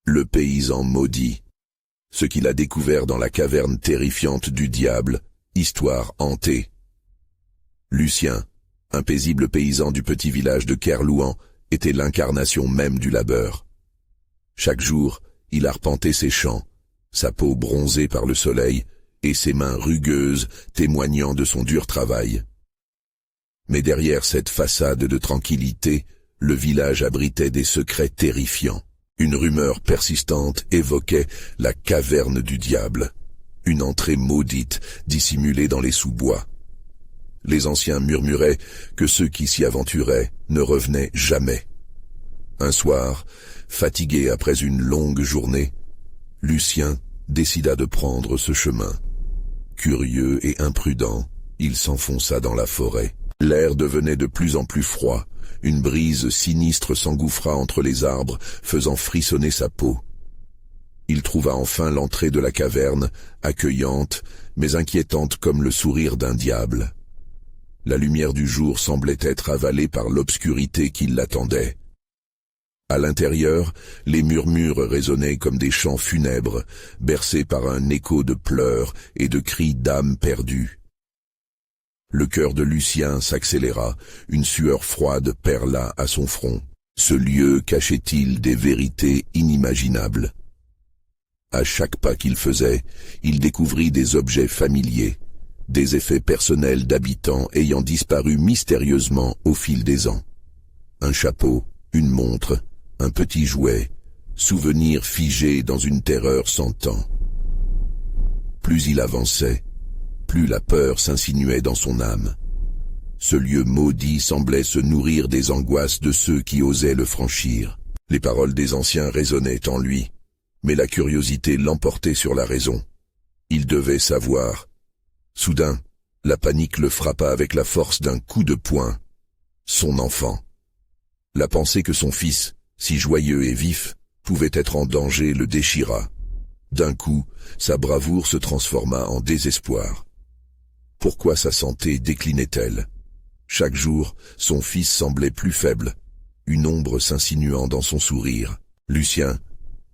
Le paysan maudit. Ce qu'il a découvert dans la caverne terrifiante du diable, histoire hantée. Lucien, un paisible paysan du petit village de Kerlouan, était l'incarnation même du labeur. Chaque jour, il arpentait ses champs, sa peau bronzée par le soleil et ses mains rugueuses témoignant de son dur travail. Mais derrière cette façade de tranquillité, le village abritait des secrets terrifiants. Une rumeur persistante évoquait la caverne du diable, une entrée maudite dissimulée dans les sous-bois. Les anciens murmuraient que ceux qui s'y aventuraient ne revenaient jamais. Un soir, fatigué après une longue journée, Lucien décida de prendre ce chemin. Curieux et imprudent, il s'enfonça dans la forêt. L'air devenait de plus en plus froid. Une brise sinistre s'engouffra entre les arbres, faisant frissonner sa peau. Il trouva enfin l'entrée de la caverne, accueillante, mais inquiétante comme le sourire d'un diable. La lumière du jour semblait être avalée par l'obscurité qui l'attendait. À l'intérieur, les murmures résonnaient comme des chants funèbres, bercés par un écho de pleurs et de cris d'âmes perdues. Le cœur de Lucien s'accéléra, une sueur froide perla à son front. Ce lieu cachait-il des vérités inimaginables? À chaque pas qu'il faisait, il découvrit des objets familiers, des effets personnels d'habitants ayant disparu mystérieusement au fil des ans. Un chapeau, une montre, un petit jouet, souvenir figé dans une terreur sans temps. Plus il avançait, plus la peur s'insinuait dans son âme. Ce lieu maudit semblait se nourrir des angoisses de ceux qui osaient le franchir. Les paroles des anciens résonnaient en lui, mais la curiosité l'emportait sur la raison. Il devait savoir. Soudain, la panique le frappa avec la force d'un coup de poing. Son enfant. La pensée que son fils, si joyeux et vif, pouvait être en danger le déchira. D'un coup, sa bravoure se transforma en désespoir. Pourquoi sa santé déclinait-elle? Chaque jour, son fils semblait plus faible, une ombre s'insinuant dans son sourire. Lucien,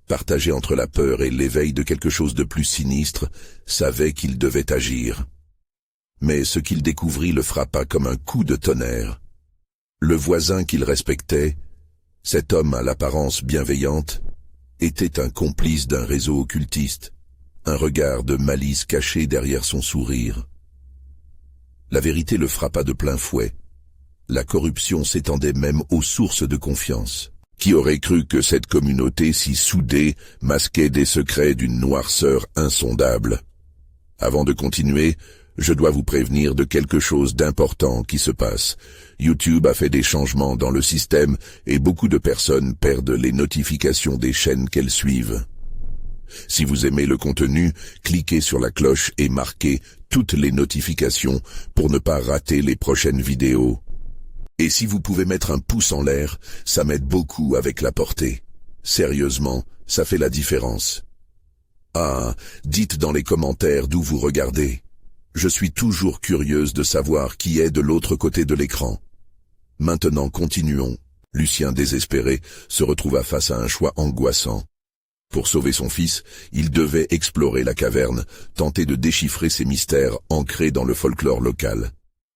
partagé entre la peur et l'éveil de quelque chose de plus sinistre, savait qu'il devait agir. Mais ce qu'il découvrit le frappa comme un coup de tonnerre. Le voisin qu'il respectait, cet homme à l'apparence bienveillante, était un complice d'un réseau occultiste, un regard de malice caché derrière son sourire. La vérité le frappa de plein fouet. La corruption s'étendait même aux sources de confiance. Qui aurait cru que cette communauté si soudée masquait des secrets d'une noirceur insondable? Avant de continuer, je dois vous prévenir de quelque chose d'important qui se passe. YouTube a fait des changements dans le système et beaucoup de personnes perdent les notifications des chaînes qu'elles suivent. Si vous aimez le contenu, cliquez sur la cloche et marquez toutes les notifications pour ne pas rater les prochaines vidéos. Et si vous pouvez mettre un pouce en l'air, ça m'aide beaucoup avec la portée. Sérieusement, ça fait la différence. Ah, dites dans les commentaires d'où vous regardez. Je suis toujours curieuse de savoir qui est de l'autre côté de l'écran. Maintenant continuons. Lucien, désespéré, se retrouva face à un choix angoissant. Pour sauver son fils, il devait explorer la caverne, tenter de déchiffrer ces mystères ancrés dans le folklore local.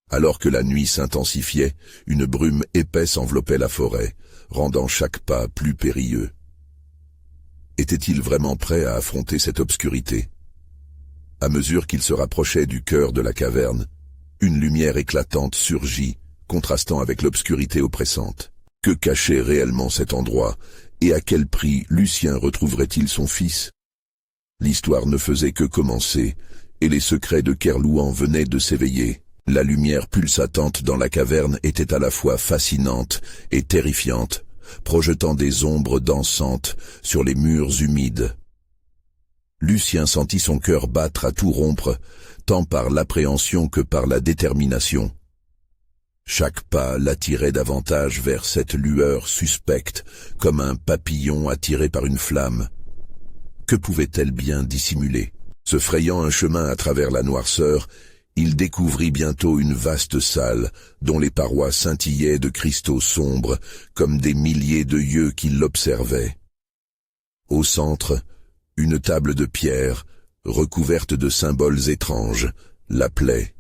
Alors que la nuit s'intensifiait, une brume épaisse enveloppait la forêt, rendant chaque pas plus périlleux. Était-il vraiment prêt à affronter cette obscurité? À mesure qu'il se rapprochait du cœur de la caverne, une lumière éclatante surgit, contrastant avec l'obscurité oppressante. Que cachait réellement cet endroit, et à quel prix Lucien retrouverait-il son fils? L'histoire ne faisait que commencer, et les secrets de Kerlouan venaient de s'éveiller. La lumière pulsatante dans la caverne était à la fois fascinante et terrifiante, projetant des ombres dansantes sur les murs humides. Lucien sentit son cœur battre à tout rompre, tant par l'appréhension que par la détermination. Chaque pas l'attirait davantage vers cette lueur suspecte, comme un papillon attiré par une flamme. Que pouvait-elle bien dissimuler? Se frayant un chemin à travers la noirceur, il découvrit bientôt une vaste salle, dont les parois scintillaient de cristaux sombres, comme des milliers de yeux qui l'observaient. Au centre, une table de pierre, recouverte de symboles étranges, l'appelait.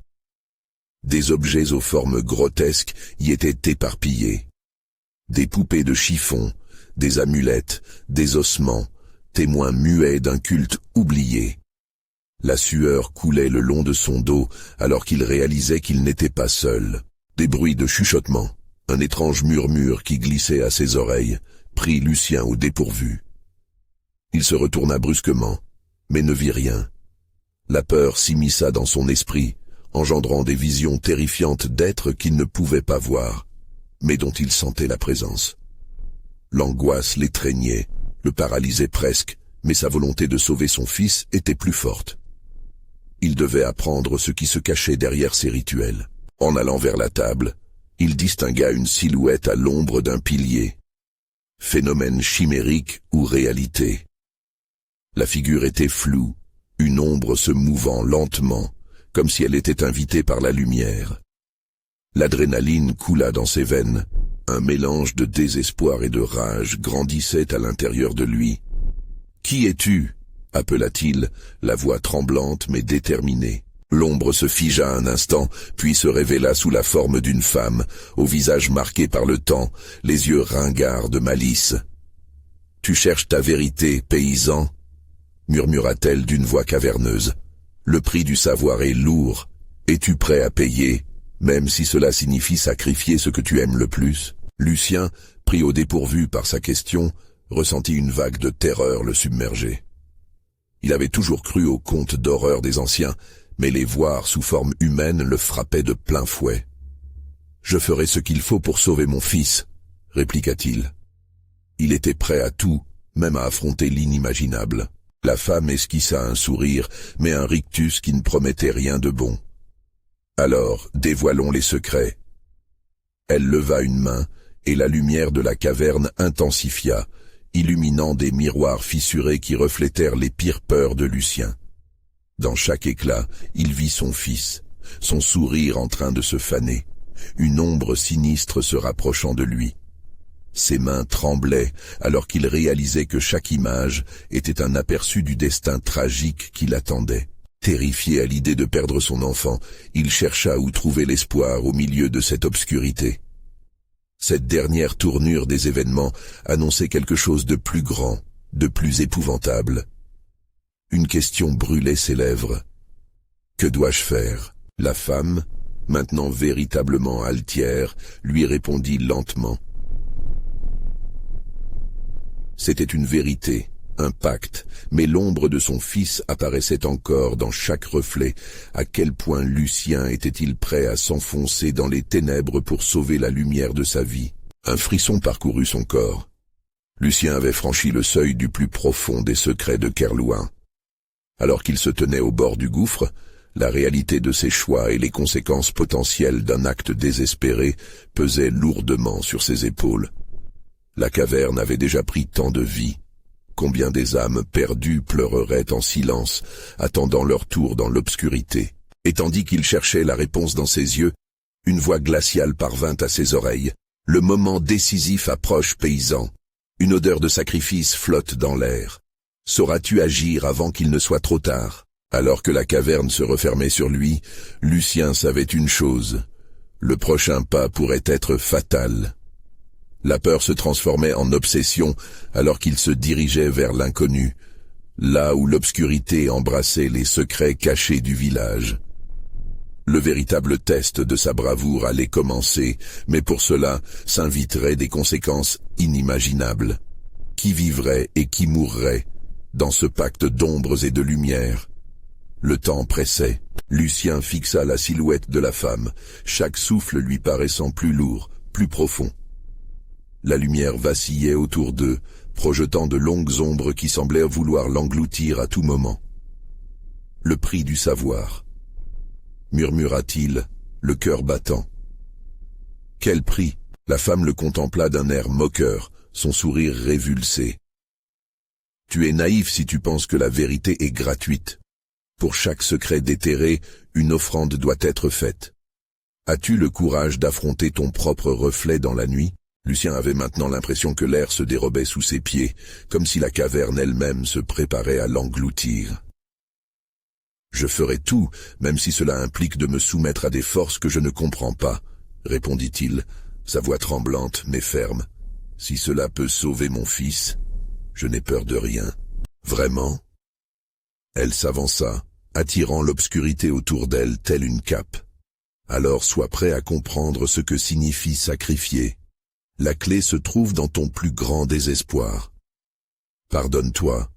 Des objets aux formes grotesques y étaient éparpillés. Des poupées de chiffon, des amulettes, des ossements, témoins muets d'un culte oublié. La sueur coulait le long de son dos alors qu'il réalisait qu'il n'était pas seul. Des bruits de chuchotement, un étrange murmure qui glissait à ses oreilles, prit Lucien au dépourvu. Il se retourna brusquement, mais ne vit rien. La peur s'immisça dans son esprit, engendrant des visions terrifiantes d'êtres qu'il ne pouvait pas voir, mais dont il sentait la présence. L'angoisse l'étreignait, le paralysait presque, mais sa volonté de sauver son fils était plus forte. Il devait apprendre ce qui se cachait derrière ces rituels. En allant vers la table, il distingua une silhouette à l'ombre d'un pilier. Phénomène chimérique ou réalité? La figure était floue, une ombre se mouvant lentement, comme si elle était invitée par la lumière. L'adrénaline coula dans ses veines, un mélange de désespoir et de rage grandissait à l'intérieur de lui. « Qui es-tu » appela-t-il, la voix tremblante mais déterminée. L'ombre se figea un instant, puis se révéla sous la forme d'une femme, au visage marqué par le temps, les yeux ringards de malice. « Tu cherches ta vérité, paysan » murmura-t-elle d'une voix caverneuse. « Le prix du savoir est lourd. Es-tu prêt à payer, même si cela signifie sacrifier ce que tu aimes le plus ?» Lucien, pris au dépourvu par sa question, ressentit une vague de terreur le submerger. Il avait toujours cru aux contes d'horreur des anciens, mais les voir sous forme humaine le frappaient de plein fouet. « Je ferai ce qu'il faut pour sauver mon fils », répliqua-t-il. Il était prêt à tout, même à affronter l'inimaginable. La femme esquissa un sourire, mais un rictus qui ne promettait rien de bon. « Alors, dévoilons les secrets. » Elle leva une main, et la lumière de la caverne intensifia, illuminant des miroirs fissurés qui reflétèrent les pires peurs de Lucien. Dans chaque éclat, il vit son fils, son sourire en train de se faner, une ombre sinistre se rapprochant de lui. Ses mains tremblaient alors qu'il réalisait que chaque image était un aperçu du destin tragique qui l'attendait. Terrifié à l'idée de perdre son enfant, il chercha où trouver l'espoir au milieu de cette obscurité. Cette dernière tournure des événements annonçait quelque chose de plus grand, de plus épouvantable. Une question brûlait ses lèvres. Que dois-je faire? La femme, maintenant véritablement altière, lui répondit lentement. C'était une vérité, un pacte, mais l'ombre de son fils apparaissait encore dans chaque reflet. À quel point Lucien était-il prêt à s'enfoncer dans les ténèbres pour sauver la lumière de sa vie? Un frisson parcourut son corps. Lucien avait franchi le seuil du plus profond des secrets de Kerlouan. Alors qu'il se tenait au bord du gouffre, la réalité de ses choix et les conséquences potentielles d'un acte désespéré pesaient lourdement sur ses épaules. La caverne avait déjà pris tant de vie. Combien des âmes perdues pleureraient en silence, attendant leur tour dans l'obscurité. Et tandis qu'il cherchait la réponse dans ses yeux, une voix glaciale parvint à ses oreilles. « Le moment décisif approche, paysan. Une odeur de sacrifice flotte dans l'air. Sauras-tu agir avant qu'il ne soit trop tard ?» Alors que la caverne se refermait sur lui, Lucien savait une chose. Le prochain pas pourrait être fatal. La peur se transformait en obsession alors qu'il se dirigeait vers l'inconnu, là où l'obscurité embrassait les secrets cachés du village. Le véritable test de sa bravoure allait commencer, mais pour cela s'inviteraient des conséquences inimaginables. Qui vivrait et qui mourrait dans ce pacte d'ombres et de lumière? Le temps pressait. Lucien fixa la silhouette de la femme, chaque souffle lui paraissant plus lourd, plus profond. La lumière vacillait autour d'eux, projetant de longues ombres qui semblaient vouloir l'engloutir à tout moment. « Le prix du savoir » murmura-t-il, le cœur battant. « Quel prix ?» La femme le contempla d'un air moqueur, son sourire révulsé. « Tu es naïf si tu penses que la vérité est gratuite. Pour chaque secret déterré, une offrande doit être faite. As-tu le courage d'affronter ton propre reflet dans la nuit ?» Lucien avait maintenant l'impression que l'air se dérobait sous ses pieds, comme si la caverne elle-même se préparait à l'engloutir. « Je ferai tout, même si cela implique de me soumettre à des forces que je ne comprends pas, » répondit-il, sa voix tremblante mais ferme. « Si cela peut sauver mon fils, je n'ai peur de rien. » « Vraiment ?» Elle s'avança, attirant l'obscurité autour d'elle telle une cape. « Alors sois prêt à comprendre ce que signifie sacrifier. La clé se trouve dans ton plus grand désespoir. Pardonne-toi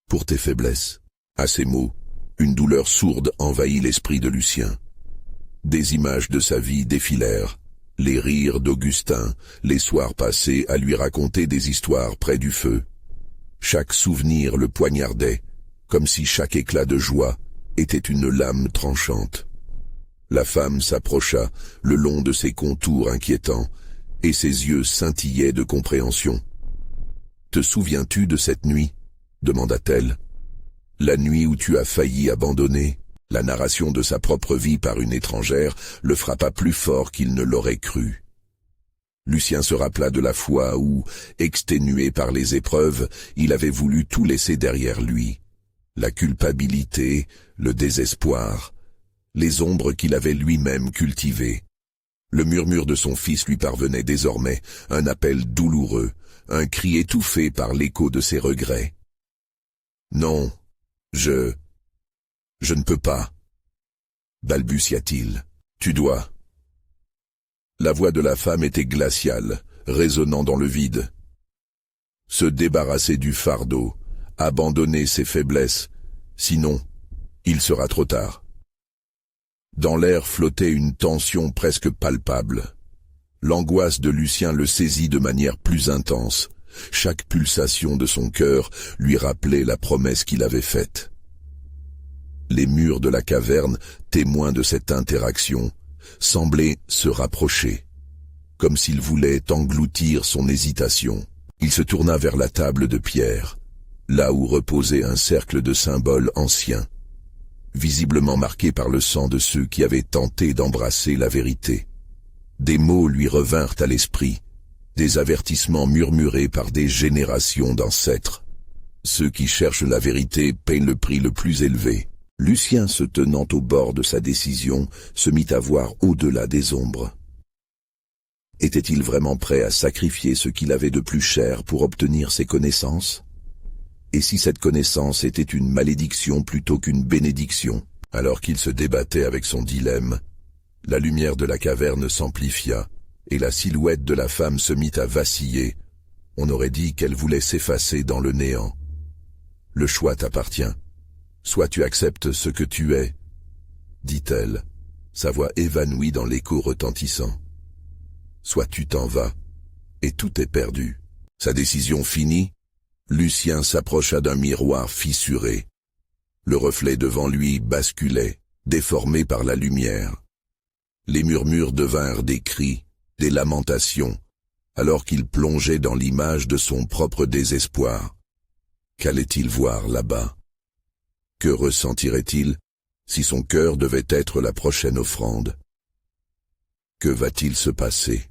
pour tes faiblesses. » À ces mots, une douleur sourde envahit l'esprit de Lucien. Des images de sa vie défilèrent, les rires d'Augustin, les soirs passés à lui raconter des histoires près du feu. Chaque souvenir le poignardait, comme si chaque éclat de joie était une lame tranchante. La femme s'approcha le long de ses contours inquiétants, et ses yeux scintillaient de compréhension. « Te souviens-tu de cette nuit ?» demanda-t-elle. « La nuit où tu as failli abandonner ?» La narration de sa propre vie par une étrangère le frappa plus fort qu'il ne l'aurait cru. Lucien se rappela de la fois où, exténué par les épreuves, il avait voulu tout laisser derrière lui. La culpabilité, le désespoir, les ombres qu'il avait lui-même cultivées. Le murmure de son fils lui parvenait désormais, un appel douloureux, un cri étouffé par l'écho de ses regrets. « Non, je ne peux pas, balbutia-t-il. Tu dois. » La voix de la femme était glaciale, résonnant dans le vide. Se débarrasser du fardeau, abandonner ses faiblesses, sinon, il sera trop tard. Dans l'air flottait une tension presque palpable. L'angoisse de Lucien le saisit de manière plus intense. Chaque pulsation de son cœur lui rappelait la promesse qu'il avait faite. Les murs de la caverne, témoins de cette interaction, semblaient se rapprocher, comme s'ils voulaient engloutir son hésitation. Il se tourna vers la table de pierre, là où reposait un cercle de symboles anciens, visiblement marqués par le sang de ceux qui avaient tenté d'embrasser la vérité. Des mots lui revinrent à l'esprit, des avertissements murmurés par des générations d'ancêtres. Ceux qui cherchent la vérité payent le prix le plus élevé. Lucien, se tenant au bord de sa décision, se mit à voir au-delà des ombres. Était-il vraiment prêt à sacrifier ce qu'il avait de plus cher pour obtenir ses connaissances? Et si cette connaissance était une malédiction plutôt qu'une bénédiction? Alors qu'il se débattait avec son dilemme, la lumière de la caverne s'amplifia, et la silhouette de la femme se mit à vaciller. On aurait dit qu'elle voulait s'effacer dans le néant. « Le choix t'appartient. Soit tu acceptes ce que tu es, » dit-elle, sa voix évanouie dans l'écho retentissant. « Soit tu t'en vas, et tout est perdu. » Sa décision finie, Lucien s'approcha d'un miroir fissuré. Le reflet devant lui basculait, déformé par la lumière. Les murmures devinrent des cris, des lamentations, alors qu'il plongeait dans l'image de son propre désespoir. Qu'allait-il voir là-bas? Que ressentirait-il si son cœur devait être la prochaine offrande? Que va-t-il se passer?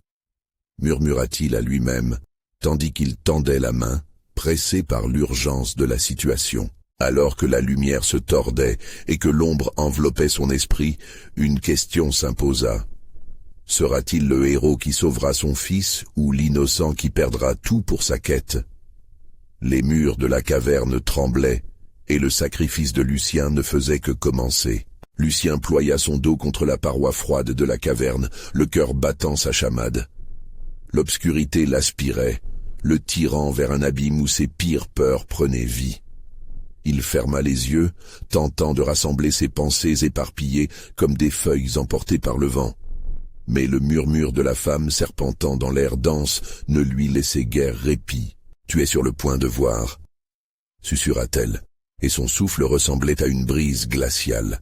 Murmura-t-il à lui-même, tandis qu'il tendait la main, pressé par l'urgence de la situation. Alors que la lumière se tordait et que l'ombre enveloppait son esprit, une question s'imposa. Sera-t-il le héros qui sauvera son fils ou l'innocent qui perdra tout pour sa quête? Les murs de la caverne tremblaient, et le sacrifice de Lucien ne faisait que commencer. Lucien ploya son dos contre la paroi froide de la caverne, le cœur battant sa chamade. L'obscurité l'aspirait, le tirant vers un abîme où ses pires peurs prenaient vie. Il ferma les yeux, tentant de rassembler ses pensées éparpillées comme des feuilles emportées par le vent. Mais le murmure de la femme serpentant dans l'air dense ne lui laissait guère répit. « Tu es sur le point de voir » susurra-t-elle, et son souffle ressemblait à une brise glaciale.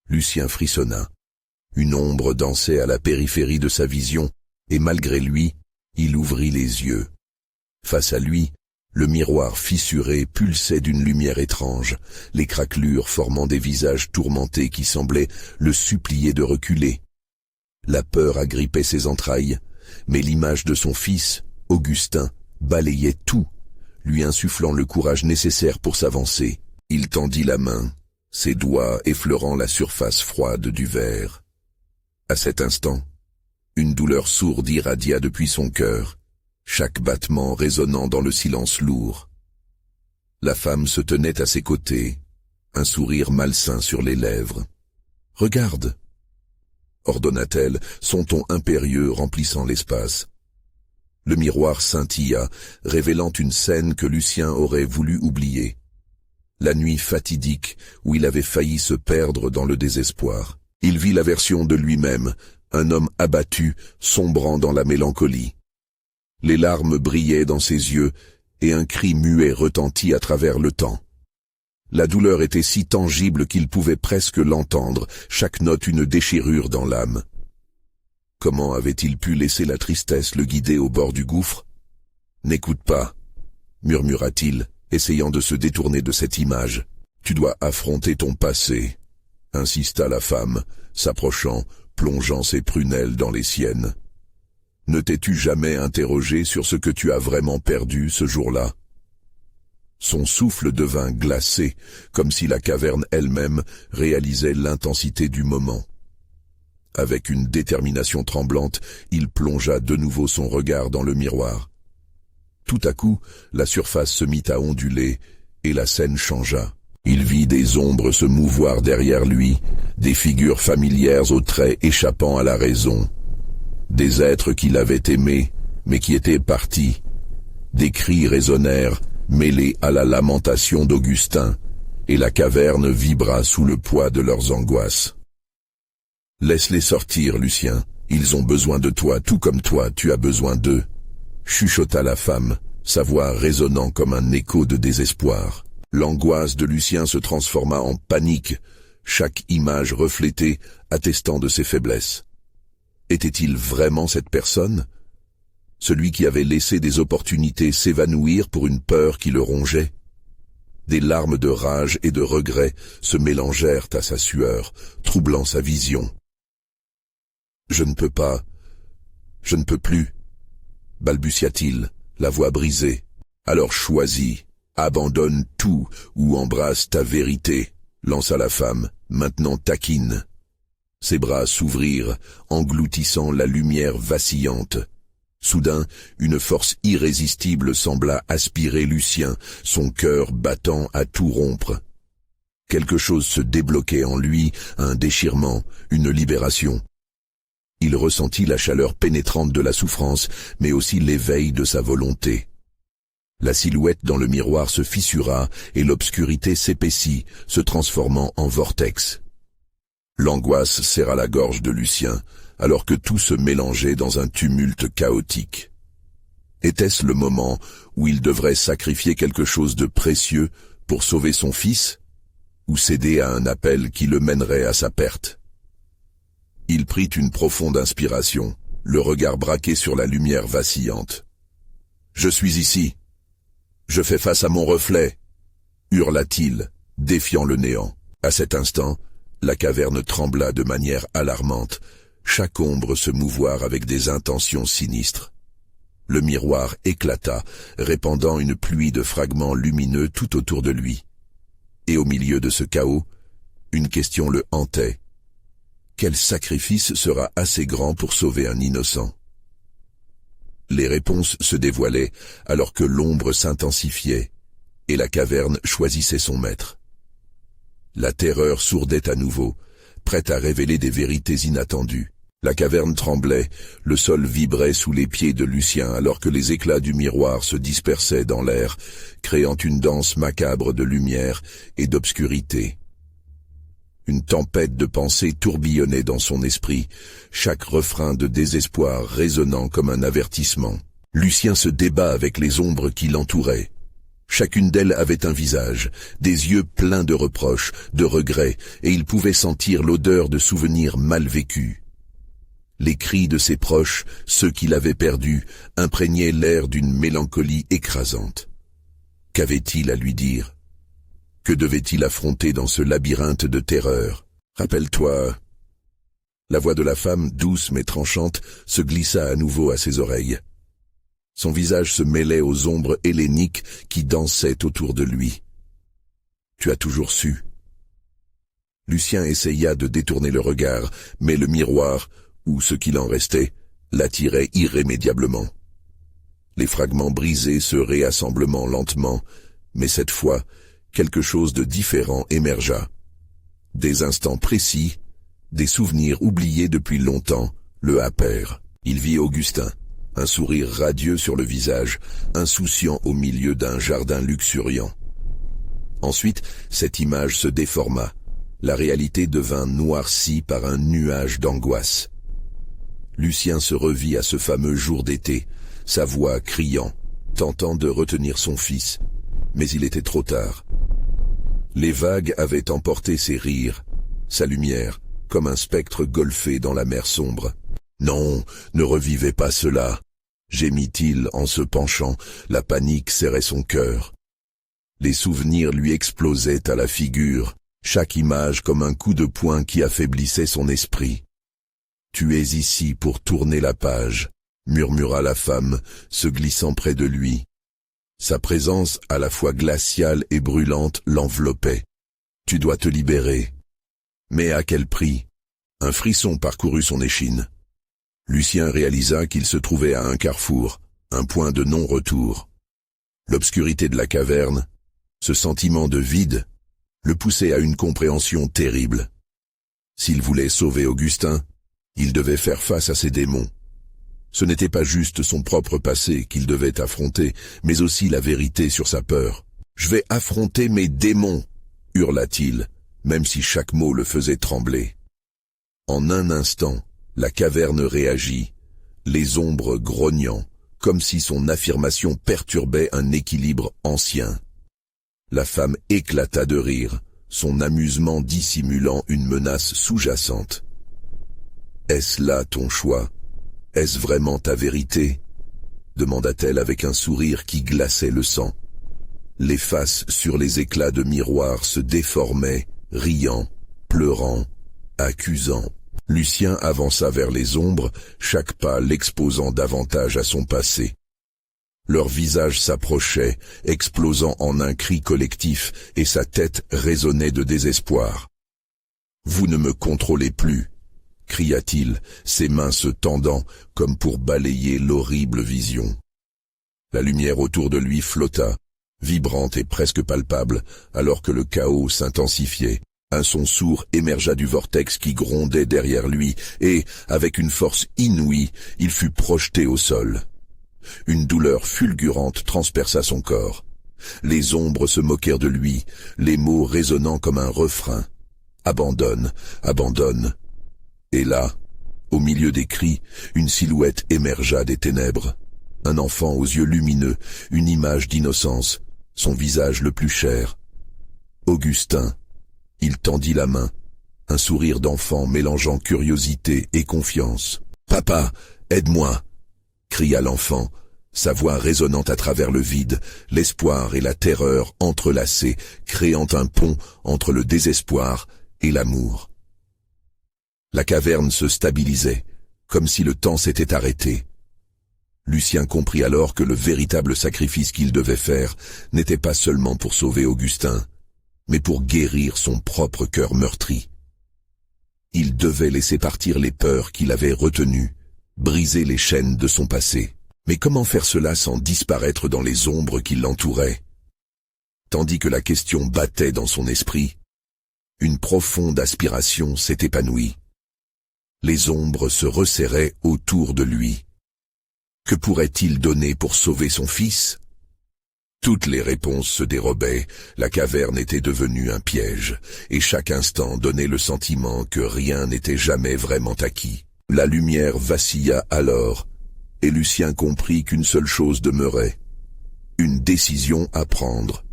Lucien frissonna. Une ombre dansait à la périphérie de sa vision, et malgré lui, il ouvrit les yeux. Face à lui, le miroir fissuré pulsait d'une lumière étrange, les craquelures formant des visages tourmentés qui semblaient le supplier de reculer. La peur agrippait ses entrailles, mais l'image de son fils, Augustin, balayait tout, lui insufflant le courage nécessaire pour s'avancer. Il tendit la main, ses doigts effleurant la surface froide du verre. À cet instant, une douleur sourde irradia depuis son cœur, chaque battement résonnant dans le silence lourd. La femme se tenait à ses côtés, un sourire malsain sur les lèvres. « Regarde !» ordonna-t-elle, son ton impérieux remplissant l'espace. Le miroir scintilla, révélant une scène que Lucien aurait voulu oublier. La nuit fatidique où il avait failli se perdre dans le désespoir. Il vit la version de lui-même, un homme abattu, sombrant dans la mélancolie. Les larmes brillaient dans ses yeux et un cri muet retentit à travers le temps. La douleur était si tangible qu'il pouvait presque l'entendre, chaque note une déchirure dans l'âme. Comment avait-il pu laisser la tristesse le guider au bord du gouffre ? « N'écoute pas, » murmura-t-il, essayant de se détourner de cette image. « Tu dois affronter ton passé, » insista la femme, s'approchant, plongeant ses prunelles dans les siennes. « Ne t'es-tu jamais interrogé sur ce que tu as vraiment perdu ce jour-là » Son souffle devint glacé, comme si la caverne elle-même réalisait l'intensité du moment. Avec une détermination tremblante, il plongea de nouveau son regard dans le miroir. Tout à coup, la surface se mit à onduler et la scène changea. Il vit des ombres se mouvoir derrière lui, des figures familières aux traits échappant à la raison. Des êtres qu'il avait aimés, mais qui étaient partis. Des cris résonnèrent, mêlés à la lamentation d'Augustin, et la caverne vibra sous le poids de leurs angoisses. « Laisse-les sortir, Lucien, ils ont besoin de toi, tout comme toi, tu as besoin d'eux. » chuchota la femme, sa voix résonnant comme un écho de désespoir. L'angoisse de Lucien se transforma en panique, chaque image reflétée attestant de ses faiblesses. Était-il vraiment cette personne ? Celui qui avait laissé des opportunités s'évanouir pour une peur qui le rongeait. Des larmes de rage et de regret se mélangèrent à sa sueur, troublant sa vision. « Je ne peux pas, je ne peux plus » balbutia-t-il, la voix brisée. « Alors choisis, abandonne tout ou embrasse ta vérité » lança la femme, maintenant taquine. Ses bras s'ouvrirent, engloutissant la lumière vacillante. Soudain, une force irrésistible sembla aspirer Lucien, son cœur battant à tout rompre. Quelque chose se débloquait en lui, un déchirement, une libération. Il ressentit la chaleur pénétrante de la souffrance, mais aussi l'éveil de sa volonté. La silhouette dans le miroir se fissura et l'obscurité s'épaissit, se transformant en vortex. L'angoisse serra la gorge de Lucien, alors que tout se mélangeait dans un tumulte chaotique. Était-ce le moment où il devrait sacrifier quelque chose de précieux pour sauver son fils, ou céder à un appel qui le mènerait à sa perte? Il prit une profonde inspiration, le regard braqué sur la lumière vacillante. « Je suis ici. Je fais face à mon reflet !» hurla-t-il, défiant le néant. À cet instant, la caverne trembla de manière alarmante, chaque ombre se mouvoir avec des intentions sinistres. Le miroir éclata, répandant une pluie de fragments lumineux tout autour de lui. Et au milieu de ce chaos, une question le hantait. Quel sacrifice sera assez grand pour sauver un innocent? Les réponses se dévoilaient alors que l'ombre s'intensifiait, et la caverne choisissait son maître. La terreur sourdait à nouveau, prête à révéler des vérités inattendues. La caverne tremblait, le sol vibrait sous les pieds de Lucien alors que les éclats du miroir se dispersaient dans l'air, créant une danse macabre de lumière et d'obscurité. Une tempête de pensées tourbillonnait dans son esprit, chaque refrain de désespoir résonnant comme un avertissement. Lucien se débat avec les ombres qui l'entouraient. Chacune d'elles avait un visage, des yeux pleins de reproches, de regrets, et il pouvait sentir l'odeur de souvenirs mal vécus. Les cris de ses proches, ceux qu'il avait perdus, imprégnaient l'air d'une mélancolie écrasante. Qu'avait-il à lui dire? Que devait-il affronter dans ce labyrinthe de terreur? Rappelle-toi, La voix de la femme, douce mais tranchante, se glissa à nouveau à ses oreilles. Son visage se mêlait aux ombres helléniques qui dansaient autour de lui. « Tu as toujours su. » Lucien essaya de détourner le regard, mais le miroir, ou ce qu'il en restait, l'attirait irrémédiablement. Les fragments brisés se réassemblement lentement, mais cette fois, quelque chose de différent émergea. Des instants précis, des souvenirs oubliés depuis longtemps, le happèrent. Il vit Augustin, un sourire radieux sur le visage, insouciant au milieu d'un jardin luxuriant. Ensuite, cette image se déforma. La réalité devint noircie par un nuage d'angoisse. Lucien se revit à ce fameux jour d'été, sa voix criant, tentant de retenir son fils, mais il était trop tard. Les vagues avaient emporté ses rires, sa lumière, comme un spectre golfé dans la mer sombre. « Non, ne revivez pas cela !» gémit-il en se penchant, la panique serrait son cœur. Les souvenirs lui explosaient à la figure, chaque image comme un coup de poing qui affaiblissait son esprit. « Tu es ici pour tourner la page », murmura la femme, se glissant près de lui. Sa présence, à la fois glaciale et brûlante, l'enveloppait. « Tu dois te libérer. » Mais à quel prix? Un frisson parcourut son échine. Lucien réalisa qu'il se trouvait à un carrefour, un point de non-retour. L'obscurité de la caverne, ce sentiment de vide, le poussait à une compréhension terrible. S'il voulait sauver Augustin, il devait faire face à ses démons. Ce n'était pas juste son propre passé qu'il devait affronter, mais aussi la vérité sur sa peur. « Je vais affronter mes démons !» hurla-t-il, même si chaque mot le faisait trembler. En un instant, la caverne réagit, les ombres grognant, comme si son affirmation perturbait un équilibre ancien. La femme éclata de rire, son amusement dissimulant une menace sous-jacente. « Est-ce là ton choix ? Est-ce vraiment ta vérité ?» demanda-t-elle avec un sourire qui glaçait le sang. Les faces sur les éclats de miroir se déformaient, riant, pleurant, accusant. Lucien avança vers les ombres, chaque pas l'exposant davantage à son passé. Leurs visages s'approchaient, explosant en un cri collectif, et sa tête résonnait de désespoir. « Vous ne me contrôlez plus !» cria-t-il, ses mains se tendant comme pour balayer l'horrible vision. La lumière autour de lui flotta, vibrante et presque palpable, alors que le chaos s'intensifiait. Un son sourd émergea du vortex qui grondait derrière lui, et, avec une force inouïe, il fut projeté au sol. Une douleur fulgurante transperça son corps. Les ombres se moquèrent de lui, les mots résonnant comme un refrain. « Abandonne, abandonne !» Et là, au milieu des cris, une silhouette émergea des ténèbres. Un enfant aux yeux lumineux, une image d'innocence, son visage le plus cher. Augustin. Il tendit la main, un sourire d'enfant mélangeant curiosité et confiance. « Papa, aide-moi !» cria l'enfant, sa voix résonnant à travers le vide, l'espoir et la terreur entrelacés, créant un pont entre le désespoir et l'amour. La caverne se stabilisait, comme si le temps s'était arrêté. Lucien comprit alors que le véritable sacrifice qu'il devait faire n'était pas seulement pour sauver Augustin, mais pour guérir son propre cœur meurtri. Il devait laisser partir les peurs qu'il avait retenues, briser les chaînes de son passé. Mais comment faire cela sans disparaître dans les ombres qui l'entouraient? Tandis que la question battait dans son esprit, une profonde aspiration s'est épanouie. Les ombres se resserraient autour de lui. Que pourrait-il donner pour sauver son fils? Toutes les réponses se dérobaient, la caverne était devenue un piège, et chaque instant donnait le sentiment que rien n'était jamais vraiment acquis. La lumière vacilla alors, et Lucien comprit qu'une seule chose demeurait, une décision à prendre.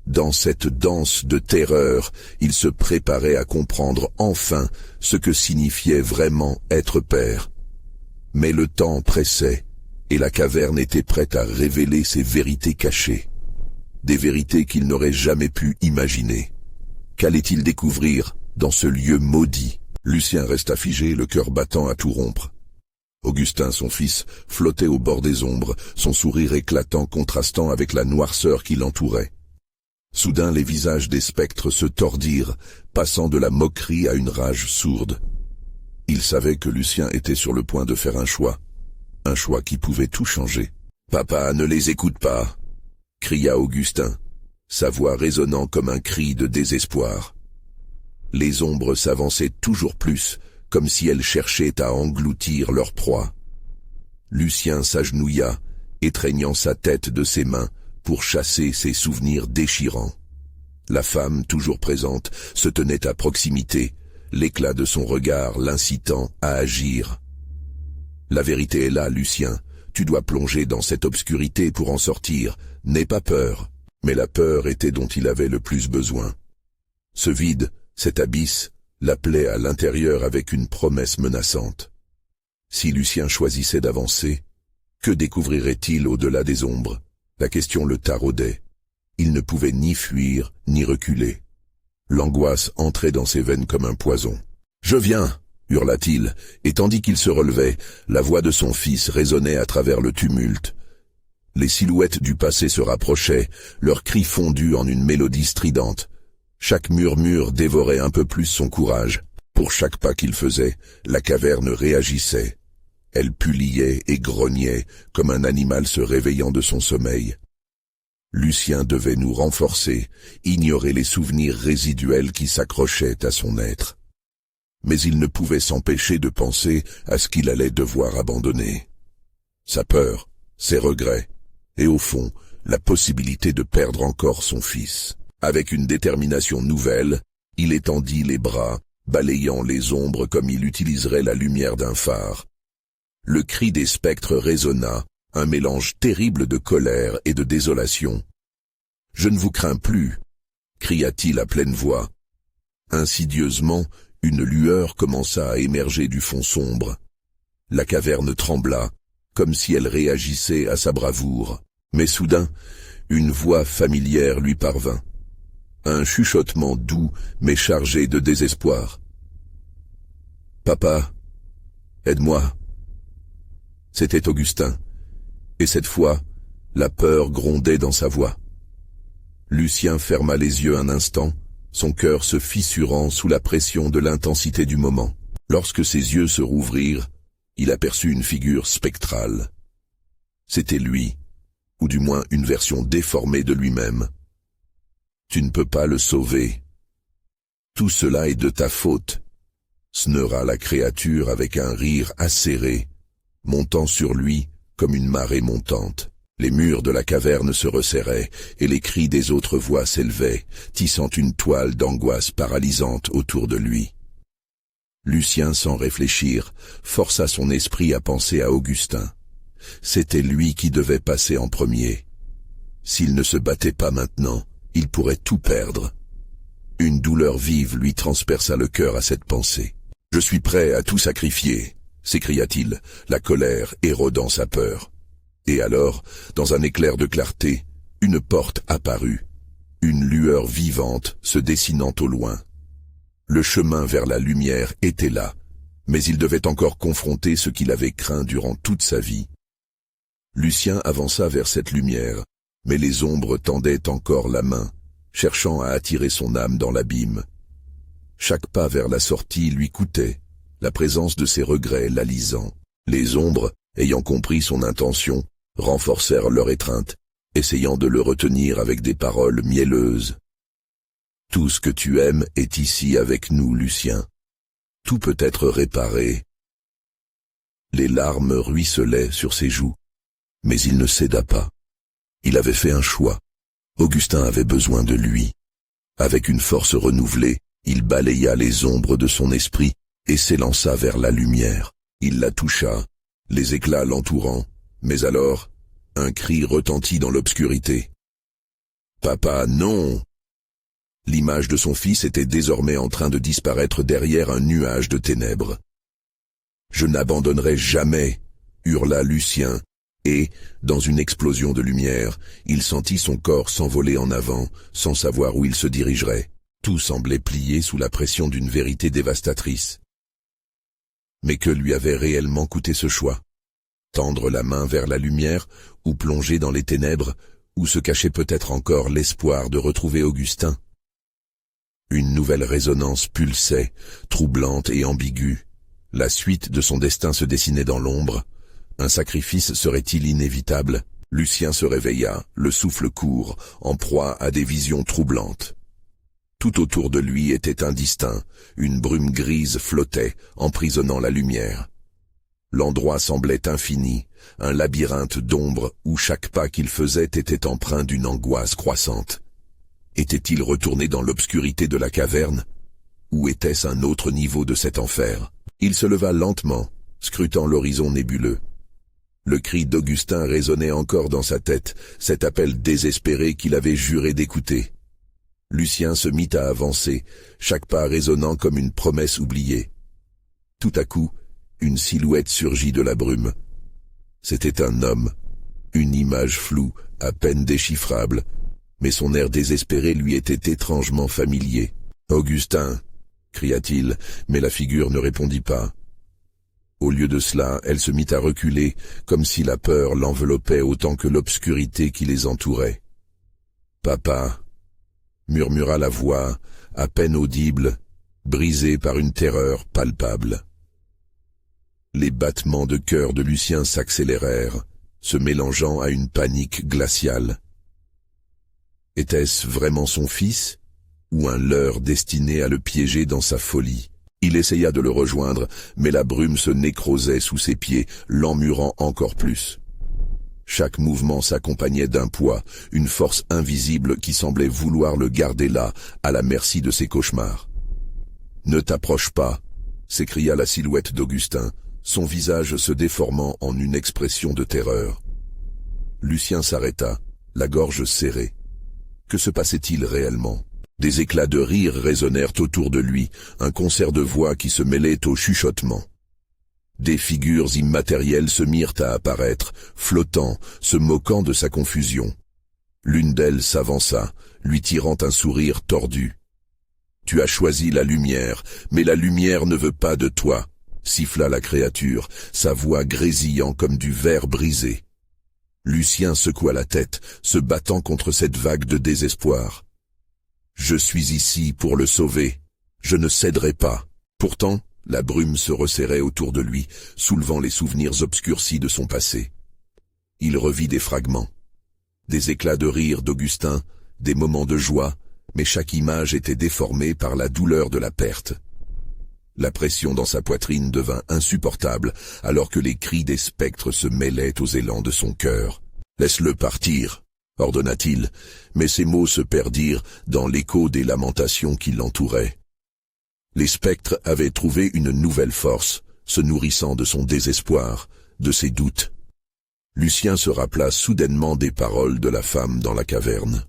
Dans cette danse de terreur, il se préparait à comprendre enfin ce que signifiait vraiment être père. Mais le temps pressait, et la caverne était prête à révéler ses vérités cachées. Des vérités qu'il n'aurait jamais pu imaginer. Qu'allait-il découvrir dans ce lieu maudit? Lucien resta figé, le cœur battant à tout rompre. Augustin, son fils, flottait au bord des ombres, son sourire éclatant contrastant avec la noirceur qui l'entourait. Soudain, les visages des spectres se tordirent, passant de la moquerie à une rage sourde. Il savait que Lucien était sur le point de faire un choix qui pouvait tout changer. « Papa, ne les écoute pas !» cria Augustin, sa voix résonnant comme un cri de désespoir. Les ombres s'avançaient toujours plus, comme si elles cherchaient à engloutir leur proie. Lucien s'agenouilla, étreignant sa tête de ses mains pour chasser ses souvenirs déchirants. La femme, toujours présente, se tenait à proximité, l'éclat de son regard l'incitant à agir. « La vérité est là, Lucien. Tu dois plonger dans cette obscurité pour en sortir. N'aie pas peur. » Mais la peur était dont il avait le plus besoin. Ce vide, cet abysse, l'appelait à l'intérieur avec une promesse menaçante. Si Lucien choisissait d'avancer, que découvrirait-il au-delà des ombres? La question le taraudait. Il ne pouvait ni fuir, ni reculer. L'angoisse entrait dans ses veines comme un poison. « Je viens !» hurla-t-il, et tandis qu'il se relevait, la voix de son fils résonnait à travers le tumulte. Les silhouettes du passé se rapprochaient, leurs cris fondus en une mélodie stridente. Chaque murmure dévorait un peu plus son courage. Pour chaque pas qu'il faisait, la caverne réagissait. Elle puliait et grognait, comme un animal se réveillant de son sommeil. Lucien devait nous renforcer, ignorer les souvenirs résiduels qui s'accrochaient à son être. Mais il ne pouvait s'empêcher de penser à ce qu'il allait devoir abandonner. Sa peur, ses regrets, et au fond, la possibilité de perdre encore son fils. Avec une détermination nouvelle, il étendit les bras, balayant les ombres comme il utiliserait la lumière d'un phare. Le cri des spectres résonna, un mélange terrible de colère et de désolation. « Je ne vous crains plus !» cria-t-il à pleine voix. Insidieusement, une lueur commença à émerger du fond sombre. La caverne trembla, comme si elle réagissait à sa bravoure. Mais soudain, une voix familière lui parvint. Un chuchotement doux, mais chargé de désespoir. « Papa, aide-moi !» C'était Augustin, et cette fois, la peur grondait dans sa voix. Lucien ferma les yeux un instant, son cœur se fissurant sous la pression de l'intensité du moment. Lorsque ses yeux se rouvrirent, il aperçut une figure spectrale. C'était lui, ou du moins une version déformée de lui-même. « Tu ne peux pas le sauver. Tout cela est de ta faute », sneura la créature avec un rire acéré, montant sur lui comme une marée montante. Les murs de la caverne se resserraient, et les cris des autres voix s'élevaient, tissant une toile d'angoisse paralysante autour de lui. Lucien, sans réfléchir, força son esprit à penser à Augustin. C'était lui qui devait passer en premier. S'il ne se battait pas maintenant, il pourrait tout perdre. Une douleur vive lui transperça le cœur à cette pensée. « Je suis prêt à tout sacrifier !» s'écria-t-il, la colère érodant sa peur. Et alors, dans un éclair de clarté, une porte apparut, une lueur vivante se dessinant au loin. Le chemin vers la lumière était là, mais il devait encore confronter ce qu'il avait craint durant toute sa vie. Lucien avança vers cette lumière, mais les ombres tendaient encore la main, cherchant à attirer son âme dans l'abîme. Chaque pas vers la sortie lui coûtait, la présence de ses regrets l'alisant. Les ombres, ayant compris son intention, renforcèrent leur étreinte, essayant de le retenir avec des paroles mielleuses. « Tout ce que tu aimes est ici avec nous, Lucien. Tout peut être réparé. » Les larmes ruisselaient sur ses joues, mais il ne céda pas. Il avait fait un choix. Augustin avait besoin de lui. Avec une force renouvelée, il balaya les ombres de son esprit et s'élança vers la lumière. Il la toucha, les éclats l'entourant, mais alors, un cri retentit dans l'obscurité. « Papa, non !» L'image de son fils était désormais en train de disparaître derrière un nuage de ténèbres. « Je n'abandonnerai jamais !» hurla Lucien, et, dans une explosion de lumière, il sentit son corps s'envoler en avant, sans savoir où il se dirigerait. Tout semblait plié sous la pression d'une vérité dévastatrice. Mais que lui avait réellement coûté ce choix? Tendre la main vers la lumière, ou plonger dans les ténèbres, où se cachait peut-être encore l'espoir de retrouver Augustin? Une nouvelle résonance pulsait, troublante et ambiguë. La suite de son destin se dessinait dans l'ombre. Un sacrifice serait-il inévitable? Lucien se réveilla, le souffle court, en proie à des visions troublantes. Tout autour de lui était indistinct, une brume grise flottait, emprisonnant la lumière. L'endroit semblait infini, un labyrinthe d'ombre où chaque pas qu'il faisait était empreint d'une angoisse croissante. Était-il retourné dans l'obscurité de la caverne? Ou était-ce un autre niveau de cet enfer? Il se leva lentement, scrutant l'horizon nébuleux. Le cri d'Augustin résonnait encore dans sa tête, cet appel désespéré qu'il avait juré d'écouter. Lucien se mit à avancer, chaque pas résonnant comme une promesse oubliée. Tout à coup, une silhouette surgit de la brume. C'était un homme, une image floue, à peine déchiffrable, mais son air désespéré lui était étrangement familier. « Augustin !» cria-t-il, mais la figure ne répondit pas. Au lieu de cela, elle se mit à reculer, comme si la peur l'enveloppait autant que l'obscurité qui les entourait. « Papa !» murmura la voix, à peine audible, brisée par une terreur palpable. Les battements de cœur de Lucien s'accélérèrent, se mélangeant à une panique glaciale. Était-ce vraiment son fils, ou un leurre destiné à le piéger dans sa folie? Il essaya de le rejoindre, mais la brume se nécrosait sous ses pieds, l'emmurant encore plus. Chaque mouvement s'accompagnait d'un poids, une force invisible qui semblait vouloir le garder là, à la merci de ses cauchemars. « Ne t'approche pas !» s'écria la silhouette d'Augustin, son visage se déformant en une expression de terreur. Lucien s'arrêta, la gorge serrée. Que se passait-il réellement? Des éclats de rire résonnèrent autour de lui, un concert de voix qui se mêlait au chuchotement. Des figures immatérielles se mirent à apparaître, flottant, se moquant de sa confusion. L'une d'elles s'avança, lui tirant un sourire tordu. « Tu as choisi la lumière, mais la lumière ne veut pas de toi », siffla la créature, sa voix grésillant comme du verre brisé. Lucien secoua la tête, se battant contre cette vague de désespoir. « Je suis ici pour le sauver. Je ne céderai pas. » Pourtant, la brume se resserrait autour de lui, soulevant les souvenirs obscurcis de son passé. Il revit des fragments. Des éclats de rire d'Augustin, des moments de joie, mais chaque image était déformée par la douleur de la perte. La pression dans sa poitrine devint insupportable, alors que les cris des spectres se mêlaient aux élans de son cœur. « Laisse-le partir !» ordonna-t-il, mais ses mots se perdirent dans l'écho des lamentations qui l'entouraient. Les spectres avaient trouvé une nouvelle force, se nourrissant de son désespoir, de ses doutes. Lucien se rappela soudainement des paroles de la femme dans la caverne.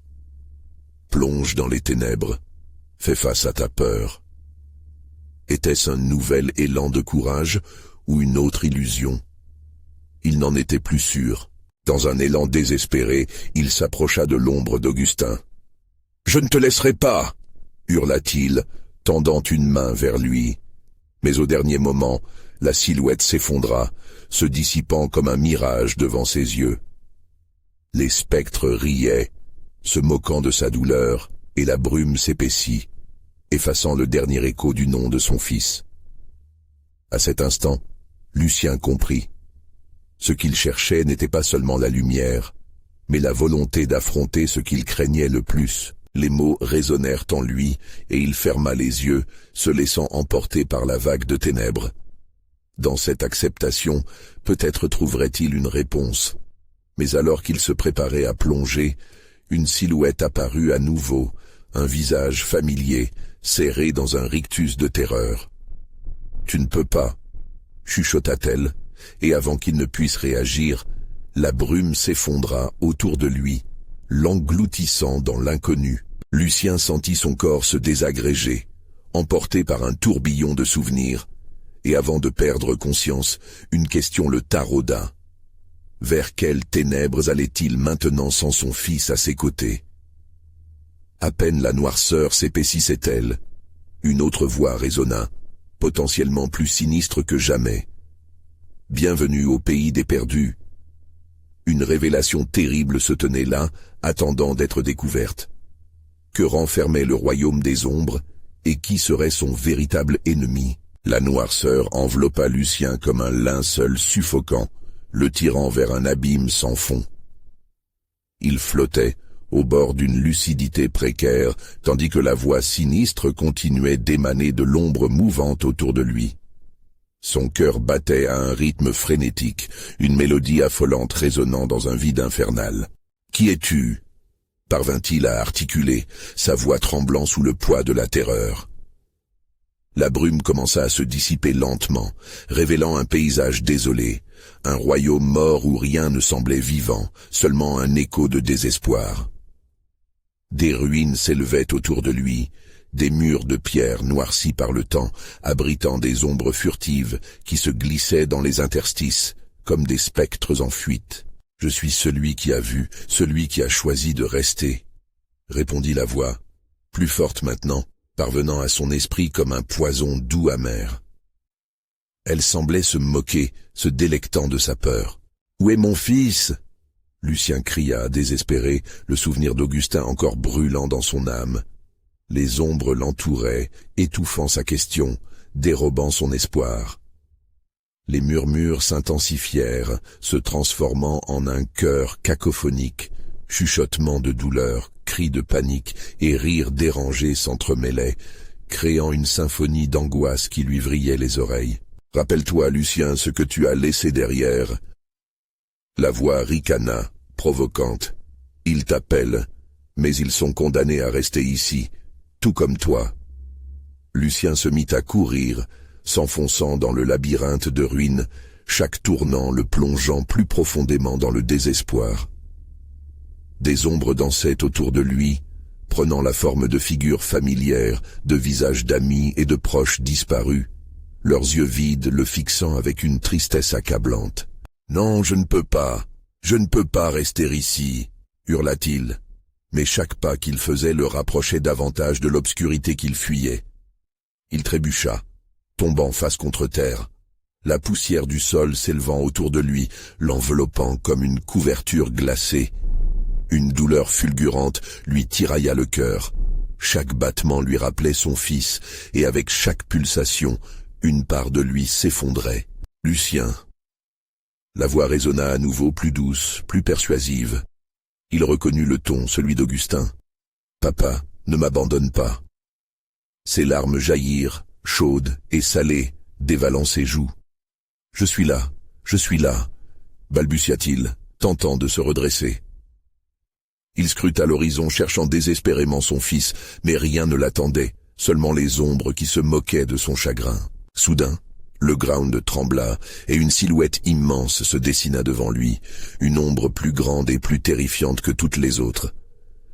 « Plonge dans les ténèbres, fais face à ta peur. » Était-ce un nouvel élan de courage ou une autre illusion? Il n'en était plus sûr. Dans un élan désespéré, il s'approcha de l'ombre d'Augustin. « Je ne te laisserai pas !» hurla-t-il, tendant une main vers lui. Mais au dernier moment, la silhouette s'effondra, se dissipant comme un mirage devant ses yeux. Les spectres riaient, se moquant de sa douleur, et la brume s'épaissit, effaçant le dernier écho du nom de son fils. À cet instant, Lucien comprit. Ce qu'il cherchait n'était pas seulement la lumière, mais la volonté d'affronter ce qu'il craignait le plus. Les mots résonnèrent en lui, et il ferma les yeux, se laissant emporter par la vague de ténèbres. Dans cette acceptation, peut-être trouverait-il une réponse. Mais alors qu'il se préparait à plonger, une silhouette apparut à nouveau, un visage familier, serré dans un rictus de terreur. « Tu ne peux pas » chuchota-t-elle, et avant qu'il ne puisse réagir, la brume s'effondra autour de lui, l'engloutissant dans l'inconnu. Lucien sentit son corps se désagréger, emporté par un tourbillon de souvenirs, et avant de perdre conscience, une question le tarauda. Vers quelles ténèbres allait-il maintenant sans son fils à ses côtés? À peine la noirceur s'épaississait-elle, une autre voix résonna. potentiellement plus sinistre que jamais. Bienvenue au pays des perdus. Une révélation terrible se tenait là, attendant d'être découverte. Que renfermait le royaume des ombres, et qui serait son véritable ennemi? La noirceur enveloppa Lucien comme un linceul suffocant, le tirant vers un abîme sans fond. Il flottait, au bord d'une lucidité précaire, tandis que la voix sinistre continuait d'émaner de l'ombre mouvante autour de lui. Son cœur battait à un rythme frénétique, une mélodie affolante résonnant dans un vide infernal. « Qui es-tu » parvint-il à articuler, sa voix tremblant sous le poids de la terreur. La brume commença à se dissiper lentement, révélant un paysage désolé, un royaume mort où rien ne semblait vivant, seulement un écho de désespoir. Des ruines s'élevaient autour de lui, des murs de pierre noircis par le temps, abritant des ombres furtives qui se glissaient dans les interstices, comme des spectres en fuite. « Je suis celui qui a vu, celui qui a choisi de rester », répondit la voix, plus forte maintenant, parvenant à son esprit comme un poison doux amer. Elle semblait se moquer, se délectant de sa peur. « Où est mon fils ?» Lucien cria, désespéré, le souvenir d'Augustin encore brûlant dans son âme. Les ombres l'entouraient, étouffant sa question, dérobant son espoir. Les murmures s'intensifièrent, se transformant en un chœur cacophonique, chuchotements de douleur, cris de panique et rires dérangés s'entremêlaient, créant une symphonie d'angoisse qui lui vrillait les oreilles. « Rappelle-toi, Lucien, ce que tu as laissé derrière. » La voix ricana, provocante. « Ils t'appellent, mais ils sont condamnés à rester ici, tout comme toi. » Lucien se mit à courir, s'enfonçant dans le labyrinthe de ruines, chaque tournant le plongeant plus profondément dans le désespoir. Des ombres dansaient autour de lui, prenant la forme de figures familières, de visages d'amis et de proches disparus, leurs yeux vides le fixant avec une tristesse accablante. « Non, je ne peux pas rester ici !» hurla-t-il, mais chaque pas qu'il faisait le rapprochait davantage de l'obscurité qu'il fuyait. Il trébucha, tombant face contre terre, la poussière du sol s'élevant autour de lui, l'enveloppant comme une couverture glacée. Une douleur fulgurante lui tirailla le cœur. Chaque battement lui rappelait son fils, et avec chaque pulsation, une part de lui s'effondrait. « Lucien !» La voix résonna à nouveau plus douce, plus persuasive. Il reconnut le ton, celui d'Augustin. « Papa, ne m'abandonne pas. » Ses larmes jaillirent, chaudes et salées, dévalant ses joues. « Je suis là, balbutia-t-il, tentant de se redresser. Il scruta l'horizon, cherchant désespérément son fils, mais rien ne l'attendait, seulement les ombres qui se moquaient de son chagrin. Soudain, le ground trembla, et une silhouette immense se dessina devant lui, une ombre plus grande et plus terrifiante que toutes les autres.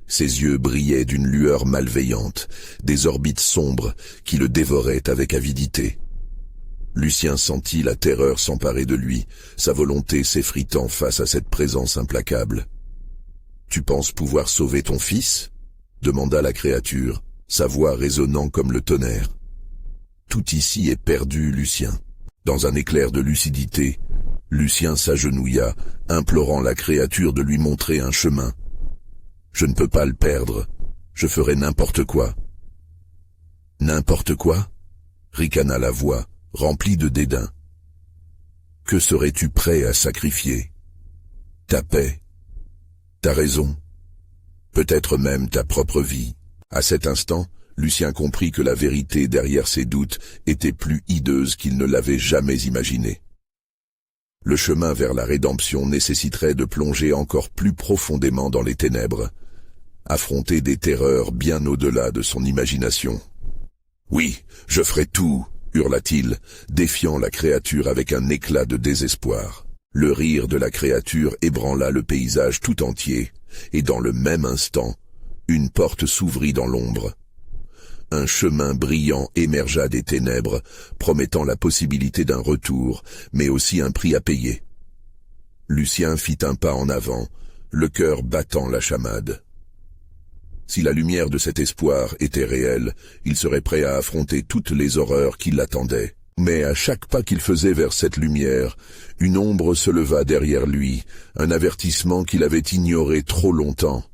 Ses yeux brillaient d'une lueur malveillante, des orbites sombres qui le dévoraient avec avidité. Lucien sentit la terreur s'emparer de lui, sa volonté s'effritant face à cette présence implacable. « Tu penses pouvoir sauver ton fils ?» demanda la créature, sa voix résonnant comme le tonnerre. « Tout ici est perdu, Lucien. » Dans un éclair de lucidité, Lucien s'agenouilla, implorant la créature de lui montrer un chemin. « Je ne peux pas le perdre. Je ferai n'importe quoi. »« N'importe quoi ?» ricana la voix, remplie de dédain. « Que serais-tu prêt à sacrifier ? Ta paix, ta raison, peut-être même ta propre vie. » À cet instant, Lucien comprit que la vérité derrière ses doutes était plus hideuse qu'il ne l'avait jamais imaginé. Le chemin vers la rédemption nécessiterait de plonger encore plus profondément dans les ténèbres, affronter des terreurs bien au-delà de son imagination. « Oui, je ferai tout !» hurla-t-il, défiant la créature avec un éclat de désespoir. Le rire de la créature ébranla le paysage tout entier, et dans le même instant, une porte s'ouvrit dans l'ombre. Un chemin brillant émergea des ténèbres, promettant la possibilité d'un retour, mais aussi un prix à payer. Lucien fit un pas en avant, le cœur battant la chamade. Si la lumière de cet espoir était réelle, il serait prêt à affronter toutes les horreurs qui l'attendaient. Mais à chaque pas qu'il faisait vers cette lumière, une ombre se leva derrière lui, un avertissement qu'il avait ignoré trop longtemps.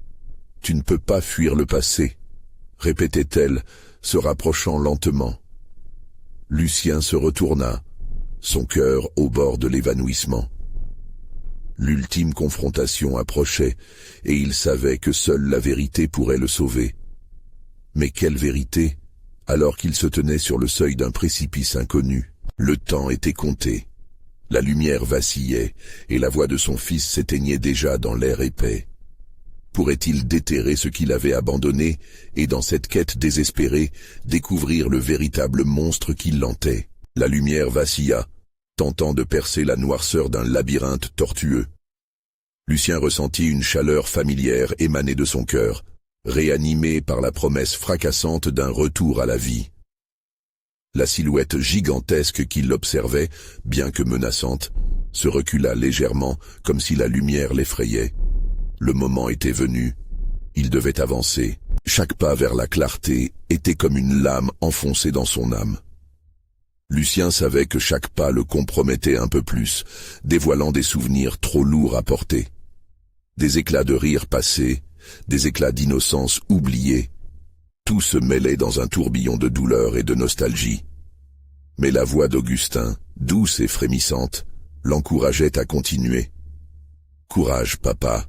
« Tu ne peux pas fuir le passé », répétait-elle, se rapprochant lentement. Lucien se retourna, son cœur au bord de l'évanouissement. L'ultime confrontation approchait, et il savait que seule la vérité pourrait le sauver. Mais quelle vérité, alors qu'il se tenait sur le seuil d'un précipice inconnu? Le temps était compté. La lumière vacillait, et la voix de son fils s'éteignait déjà dans l'air épais. Pourrait-il déterrer ce qu'il avait abandonné, et dans cette quête désespérée, découvrir le véritable monstre qui l'hantait? La lumière vacilla, tentant de percer la noirceur d'un labyrinthe tortueux. Lucien ressentit une chaleur familière émaner de son cœur, réanimé par la promesse fracassante d'un retour à la vie. La silhouette gigantesque qui l'observait, bien que menaçante, se recula légèrement comme si la lumière l'effrayait. Le moment était venu. Il devait avancer. Chaque pas vers la clarté était comme une lame enfoncée dans son âme. Lucien savait que chaque pas le compromettait un peu plus, dévoilant des souvenirs trop lourds à porter. Des éclats de rire passés, des éclats d'innocence oubliés. Tout se mêlait dans un tourbillon de douleur et de nostalgie. Mais la voix d'Augustin, douce et frémissante, l'encourageait à continuer. « Courage, papa.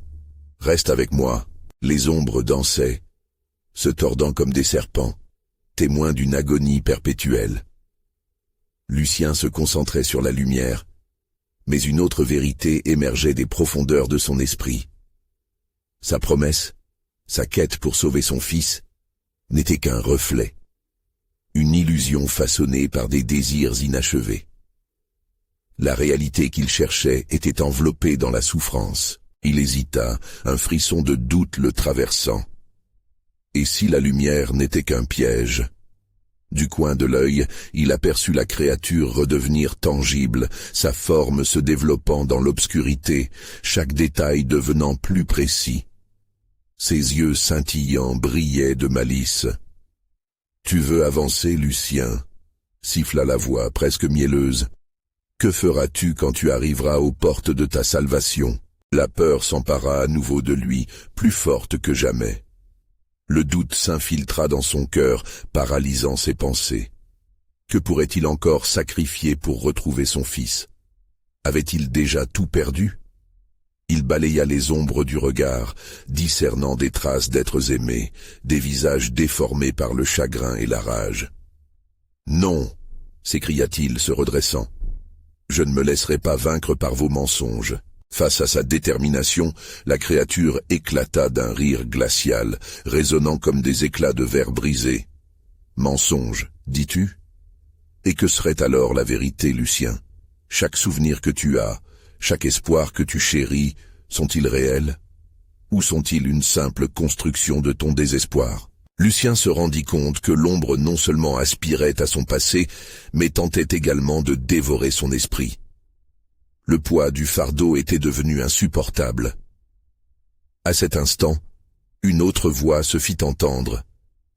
Reste avec moi. » Les ombres dansaient, se tordant comme des serpents, témoins d'une agonie perpétuelle. Lucien se concentrait sur la lumière, mais une autre vérité émergeait des profondeurs de son esprit. Sa promesse, sa quête pour sauver son fils, n'était qu'un reflet, une illusion façonnée par des désirs inachevés. La réalité qu'il cherchait était enveloppée dans la souffrance. Il hésita, un frisson de doute le traversant. Et si la lumière n'était qu'un piège? Du coin de l'œil, il aperçut la créature redevenir tangible, sa forme se développant dans l'obscurité, chaque détail devenant plus précis. Ses yeux scintillants brillaient de malice. « Tu veux avancer, Lucien ?» siffla la voix presque mielleuse. « Que feras-tu quand tu arriveras aux portes de ta salvation ?» La peur s'empara à nouveau de lui, plus forte que jamais. Le doute s'infiltra dans son cœur, paralysant ses pensées. Que pourrait-il encore sacrifier pour retrouver son fils? Avait-il déjà tout perdu? Il balaya les ombres du regard, discernant des traces d'êtres aimés, des visages déformés par le chagrin et la rage. « Non !» s'écria-t-il, se redressant. « Je ne me laisserai pas vaincre par vos mensonges. » Face à sa détermination, la créature éclata d'un rire glacial, résonnant comme des éclats de verre brisé. « Mensonge, dis-tu? Et que serait alors la vérité, Lucien? Chaque souvenir que tu as, chaque espoir que tu chéris, sont-ils réels? Ou sont-ils une simple construction de ton désespoir ?» Lucien se rendit compte que l'ombre non seulement aspirait à son passé, mais tentait également de dévorer son esprit. Le poids du fardeau était devenu insupportable. À cet instant, une autre voix se fit entendre,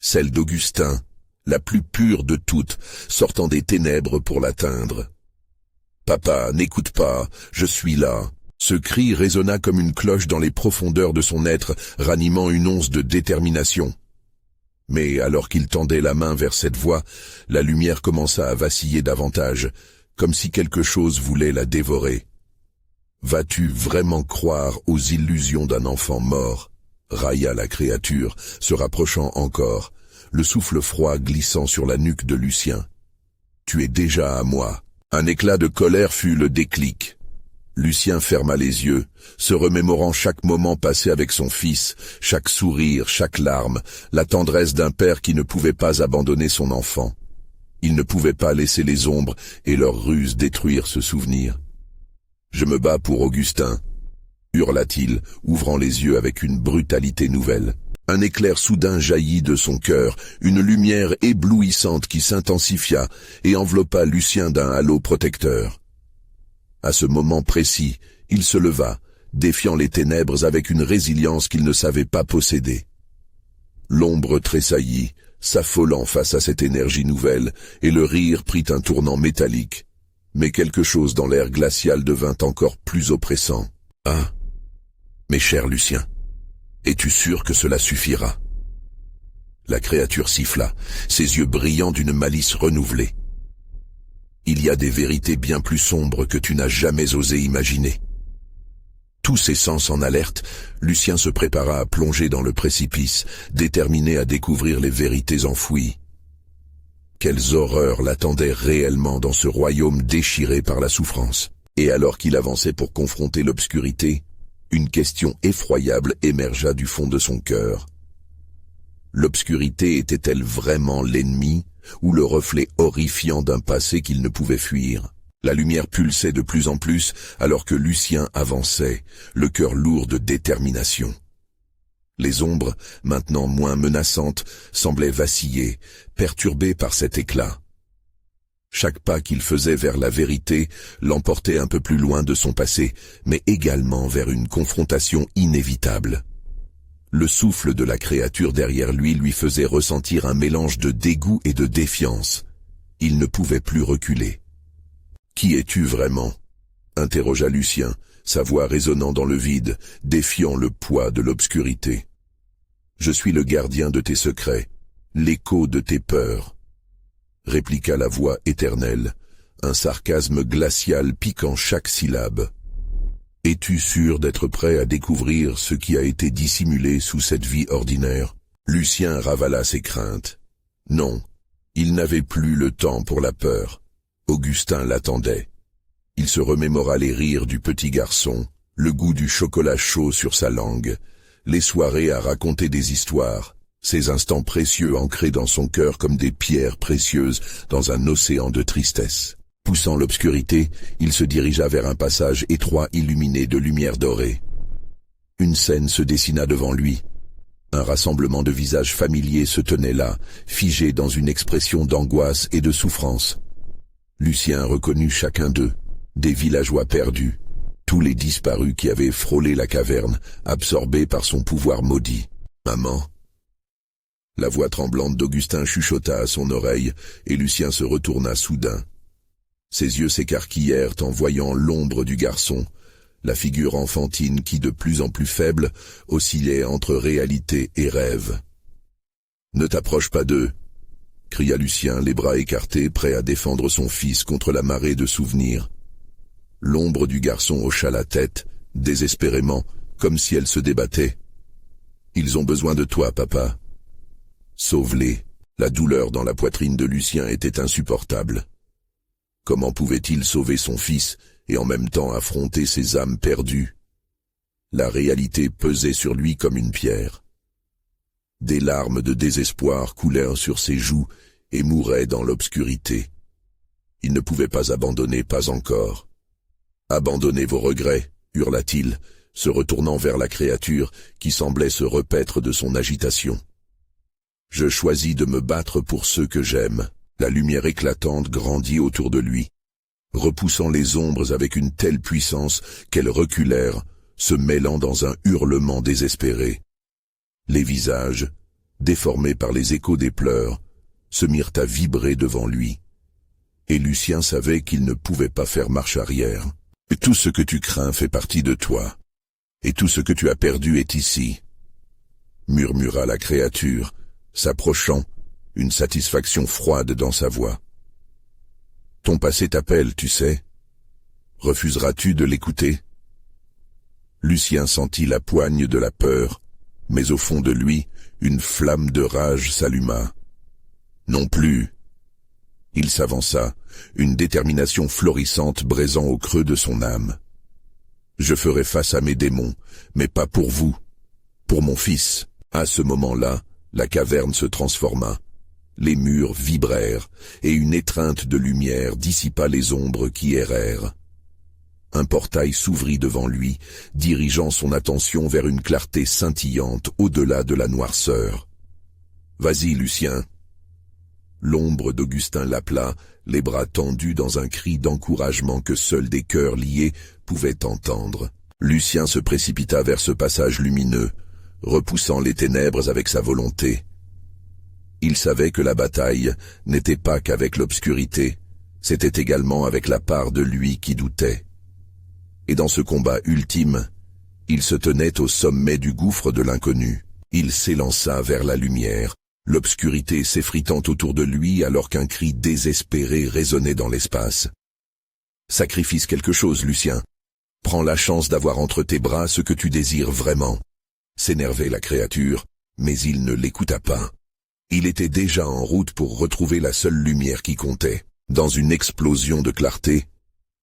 celle d'Augustin, la plus pure de toutes, sortant des ténèbres pour l'atteindre. « Papa, n'écoute pas, je suis là !» Ce cri résonna comme une cloche dans les profondeurs de son être, ranimant une once de détermination. Mais alors qu'il tendait la main vers cette voix, la lumière commença à vaciller davantage, comme si quelque chose voulait la dévorer. « Vas-tu vraiment croire aux illusions d'un enfant mort ?» railla la créature, se rapprochant encore, le souffle froid glissant sur la nuque de Lucien. « Tu es déjà à moi. » Un éclat de colère fut le déclic. Lucien ferma les yeux, se remémorant chaque moment passé avec son fils, chaque sourire, chaque larme, la tendresse d'un père qui ne pouvait pas abandonner son enfant. Il ne pouvait pas laisser les ombres et leurs ruses détruire ce souvenir. « Je me bats pour Augustin !» hurla-t-il, ouvrant les yeux avec une brutalité nouvelle. Un éclair soudain jaillit de son cœur, une lumière éblouissante qui s'intensifia et enveloppa Lucien d'un halo protecteur. À ce moment précis, il se leva, défiant les ténèbres avec une résilience qu'il ne savait pas posséder. L'ombre tressaillit, s'affolant face à cette énergie nouvelle, et le rire prit un tournant métallique. Mais quelque chose dans l'air glacial devint encore plus oppressant. « Ah, mes chers Luciens, es-tu sûr que cela suffira ?» La créature siffla, ses yeux brillants d'une malice renouvelée. « Il y a des vérités bien plus sombres que tu n'as jamais osé imaginer. » Tous ses sens en alerte, Lucien se prépara à plonger dans le précipice, déterminé à découvrir les vérités enfouies. Quelles horreurs l'attendaient réellement dans ce royaume déchiré par la souffrance. Et alors qu'il avançait pour confronter l'obscurité, une question effroyable émergea du fond de son cœur. L'obscurité était-elle vraiment l'ennemi ou le reflet horrifiant d'un passé qu'il ne pouvait fuir ? La lumière pulsait de plus en plus alors que Lucien avançait, le cœur lourd de détermination. Les ombres, maintenant moins menaçantes, semblaient vaciller, perturbées par cet éclat. Chaque pas qu'il faisait vers la vérité l'emportait un peu plus loin de son passé, mais également vers une confrontation inévitable. Le souffle de la créature derrière lui faisait ressentir un mélange de dégoût et de défiance. Il ne pouvait plus reculer. « Qui es-tu vraiment ?» interrogea Lucien, sa voix résonnant dans le vide, défiant le poids de l'obscurité. « Je suis le gardien de tes secrets, l'écho de tes peurs. » répliqua la voix éternelle, un sarcasme glacial piquant chaque syllabe. « Es-tu sûr d'être prêt à découvrir ce qui a été dissimulé sous cette vie ordinaire ?» Lucien ravala ses craintes. Non, il n'avait plus le temps pour la peur. Augustin l'attendait. Il se remémora les rires du petit garçon, le goût du chocolat chaud sur sa langue, les soirées à raconter des histoires, ces instants précieux ancrés dans son cœur comme des pierres précieuses dans un océan de tristesse. Poussant l'obscurité, il se dirigea vers un passage étroit illuminé de lumière dorée. Une scène se dessina devant lui. Un rassemblement de visages familiers se tenait là, figé dans une expression d'angoisse et de souffrance. Lucien reconnut chacun d'eux, des villageois perdus, tous les disparus qui avaient frôlé la caverne, absorbés par son pouvoir maudit. « Maman !» La voix tremblante d'Augustin chuchota à son oreille, et Lucien se retourna soudain. Ses yeux s'écarquillèrent en voyant l'ombre du garçon, la figure enfantine qui, de plus en plus faible, oscillait entre réalité et rêve. « Ne t'approche pas d'eux !» cria Lucien, les bras écartés, prêt à défendre son fils contre la marée de souvenirs. L'ombre du garçon hocha la tête, désespérément, comme si elle se débattait. « Ils ont besoin de toi, papa. » Sauve-les. La douleur dans la poitrine de Lucien était insupportable. Comment pouvait-il sauver son fils et en même temps affronter ses âmes perdues? La réalité pesait sur lui comme une pierre. Des larmes de désespoir coulèrent sur ses joues et mouraient dans l'obscurité. Il ne pouvait pas abandonner, pas encore. « Abandonnez vos regrets » hurla-t-il, se retournant vers la créature qui semblait se repaître de son agitation. « Je choisis de me battre pour ceux que j'aime. » La lumière éclatante grandit autour de lui, repoussant les ombres avec une telle puissance qu'elles reculèrent, se mêlant dans un hurlement désespéré. Les visages, déformés par les échos des pleurs, se mirent à vibrer devant lui. Et Lucien savait qu'il ne pouvait pas faire marche arrière. « Tout ce que tu crains fait partie de toi, et tout ce que tu as perdu est ici, » murmura la créature, s'approchant, une satisfaction froide dans sa voix. « Ton passé t'appelle, tu sais. Refuseras-tu de l'écouter ?» Lucien sentit la poigne de la peur, mais au fond de lui, une flamme de rage s'alluma. « Non plus !» Il s'avança, une détermination florissante braisant au creux de son âme. « Je ferai face à mes démons, mais pas pour vous, pour mon fils. » À ce moment-là, la caverne se transforma. Les murs vibrèrent, et une étreinte de lumière dissipa les ombres qui errèrent. Un portail s'ouvrit devant lui, dirigeant son attention vers une clarté scintillante au-delà de la noirceur. « Vas-y, Lucien !» L'ombre d'Augustin l'appela, les bras tendus dans un cri d'encouragement que seuls des cœurs liés pouvaient entendre. Lucien se précipita vers ce passage lumineux, repoussant les ténèbres avec sa volonté. Il savait que la bataille n'était pas qu'avec l'obscurité, c'était également avec la part de lui qui doutait. Et dans ce combat ultime, il se tenait au sommet du gouffre de l'inconnu. Il s'élança vers la lumière, l'obscurité s'effritant autour de lui alors qu'un cri désespéré résonnait dans l'espace. « Sacrifice quelque chose, Lucien. Prends la chance d'avoir entre tes bras ce que tu désires vraiment. » S'énervait la créature, mais il ne l'écouta pas. Il était déjà en route pour retrouver la seule lumière qui comptait. Dans une explosion de clarté,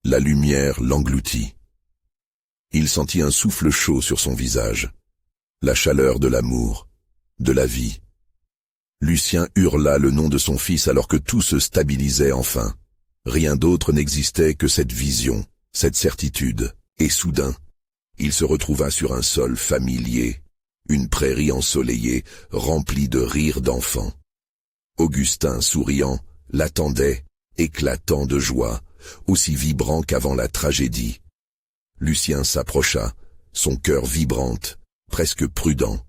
la lumière l'engloutit. Il sentit un souffle chaud sur son visage, la chaleur de l'amour, de la vie. Lucien hurla le nom de son fils alors que tout se stabilisait enfin. Rien d'autre n'existait que cette vision, cette certitude. Et soudain, il se retrouva sur un sol familier, une prairie ensoleillée, remplie de rires d'enfants. Augustin, souriant, l'attendait, éclatant de joie, aussi vibrant qu'avant la tragédie. Lucien s'approcha, son cœur vibrant, presque prudent.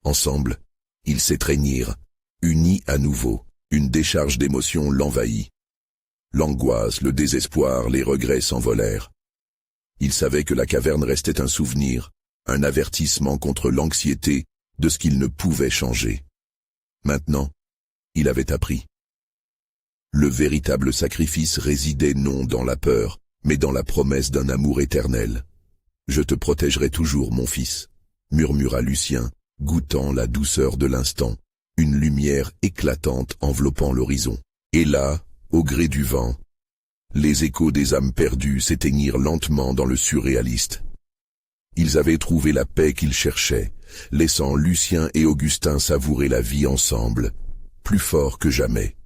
Ensemble, ils s'étreignirent, unis à nouveau. Une décharge d'émotions l'envahit. L'angoisse, le désespoir, les regrets s'envolèrent. Il savait que la caverne restait un souvenir, un avertissement contre l'anxiété de ce qu'il ne pouvait changer. Maintenant, il avait appris. Le véritable sacrifice résidait non dans la peur, mais dans la promesse d'un amour éternel. « Je te protégerai toujours, mon fils », murmura Lucien, goûtant la douceur de l'instant, une lumière éclatante enveloppant l'horizon. Et là, au gré du vent, les échos des âmes perdues s'éteignirent lentement dans le surréaliste. Ils avaient trouvé la paix qu'ils cherchaient, laissant Lucien et Augustin savourer la vie ensemble, plus fort que jamais.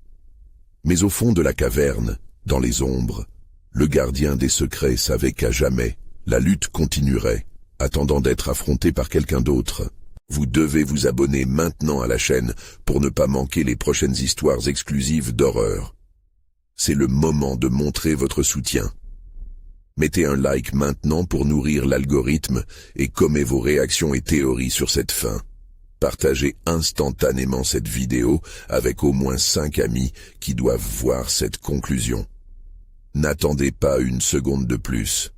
Mais au fond de la caverne, dans les ombres, le gardien des secrets savait qu'à jamais, la lutte continuerait, attendant d'être affrontée par quelqu'un d'autre. Vous devez vous abonner maintenant à la chaîne pour ne pas manquer les prochaines histoires exclusives d'horreur. C'est le moment de montrer votre soutien. Mettez un like maintenant pour nourrir l'algorithme et commentez vos réactions et théories sur cette fin. Partagez instantanément cette vidéo avec au moins 5 amis qui doivent voir cette conclusion. N'attendez pas une seconde de plus.